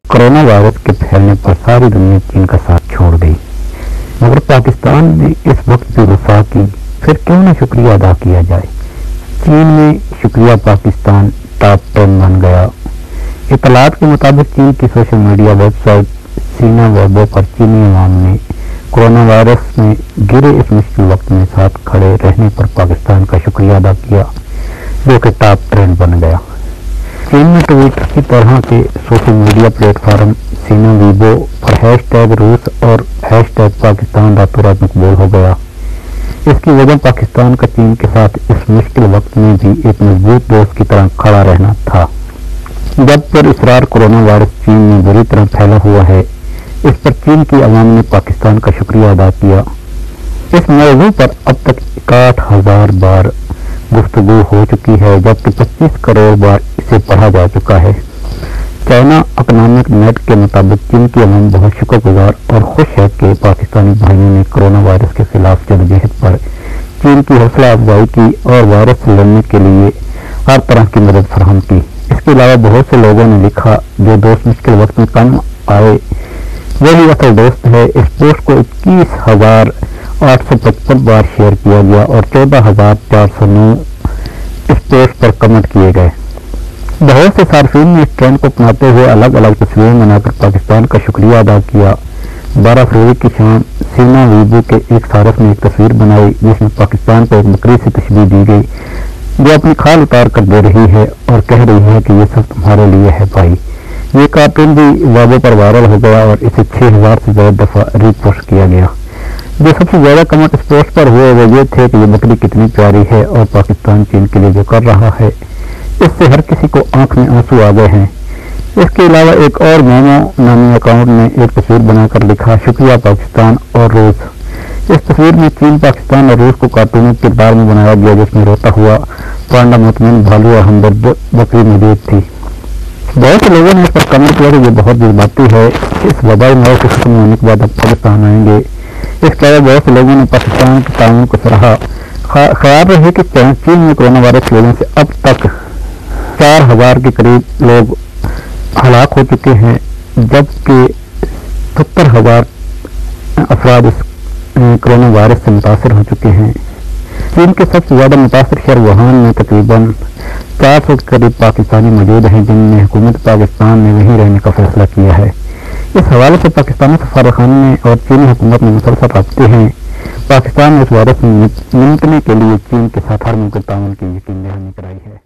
Corona virus के फैलने पर सारी दुनिया चीन का साथ छोड़ गई, मगर पाकिस्तान ने इस वक्त भी वफा की। फिर क्यों न शुक्रिया अदा किया जाए। चीन में शुक्रिया पाकिस्तान टॉप 10 बन गया। इतलात के मुताबिक चीन की सोशल मीडिया वेबसाइट सीना वेबो पर चीनी अवाम ने कोरोना वायरस में गिरे इस मुश्किल वक्त में साथ खड़े रहने पर पाकिस्तान का शुक्रिया अदा किया, जो कि टॉप ट्रेंड बन गया। चीन में ट्विटर की तरह के सोशल मीडिया प्लेटफॉर्म सीना वीबो पर हैशटैग रूस और हैशटैग पाकिस्तान रातों रात मकबूल हो गया। इसकी वजह पाकिस्तान का चीन के साथ इस मुश्किल वक्त में भी एक मजबूत दोस्त की तरह खड़ा रहना था। जब पर इसरार कोरोना वायरस चीन में बुरी तरह फैला हुआ है, इस पर चीन की अवाम ने पाकिस्तान का शुक्रिया अदा किया। इस मौजू पर अब तक 61,000 बार गुफ्तगू हो चुकी है, जबकि 25 करोड़ बार इसे पढ़ा जा चुका है। चाइना इकोनॉमिक नेट के मुताबिक चीन की अवाम बहुत शुक्रगुजार और खुश है कि पाकिस्तानी भाइयों ने कोरोना वायरस के खिलाफ जद्दोजहद पर चीन की हौसला अफजाई की और वायरस से लड़ने के लिए हर तरह की मदद फराहम की। इसके अलावा बहुत से लोगों ने लिखा, जो दोस्त मुश्किल वक्त में काम आए वही असल दोस्त है। इस पोस्ट को 21,855 बार शेयर किया गया और 14,409 इस पोस्ट पर कमेंट किए गए। बहुत से सार्फिन ने इस ट्रेंड को अपनाते हुए अलग अलग तस्वीरें बनाकर पाकिस्तान का शुक्रिया अदा किया। 12 फरवरी की शाम सीना वीबो के एक सारफ ने एक तस्वीर बनाई जिसमें पाकिस्तान को एक बकरी से तशबीह दी गई, जो अपनी खाल उतार कर दे रही है और कह रही है कि ये सब तुम्हारे लिए है भाई। ये कार्टून भी वेबो पर वायरल हो गया और इसे 6,000 से ज्यादा दफा रीपोस्ट किया गया। जो सबसे ज्यादा कमेंट इस पोस्ट पर हुए वो ये थे कि ये बकरी कितनी प्यारी है और पाकिस्तान चीन के लिए जो कर रहा है इससे हर किसी को आंख में आंसू आ गए हैं। इसके अलावा एक और मोमो नामी अकाउंट ने एक तस्वीर बनाकर लिखा, शुक्रिया पाकिस्तान और रूस। इस तस्वीर में चीन, पाकिस्तान और रूस को कार्टूनी किरदार में बनाया गया, जिसमें रोता हुआ पांडा, मुतमिन भालू और हमदर्द बकरी मौजूद थी। बहुत से लोगों ने इस पर कमेंट किया कि ये बहुत जज्बाती है, इस वबाई मौत के खत्म होने के बाद अब पाकिस्तान आएंगे। इसके अलावा बहुत से लोगों ने पाकिस्तान के ताउन को सराहा। ख्याल रहे कि चीन में कोरोना वायरस की वजह से अब तक 4,000 के करीब लोग हलाक हो चुके हैं, जबकि 70,000 अफराद इस कोरोना वायरस से मुतासर हो चुके हैं। चीन के सबसे ज्यादा मुतासर शहर वुहान में तकरीबन 400 के करीब पाकिस्तानी मौजूद हैं, जिनमें हुकूमत पाकिस्तान ने वहीं रहने का फैसला किया है। इस हवाले से पाकिस्तानी सफारतखाने और चीनी हुकूमत में मुसलसल राब्ते हैं। पाकिस्तान ने इस वायरस से निपटने के लिए चीन के साथ हर मुमकिन ताउन की यकीन दहानी कराई है।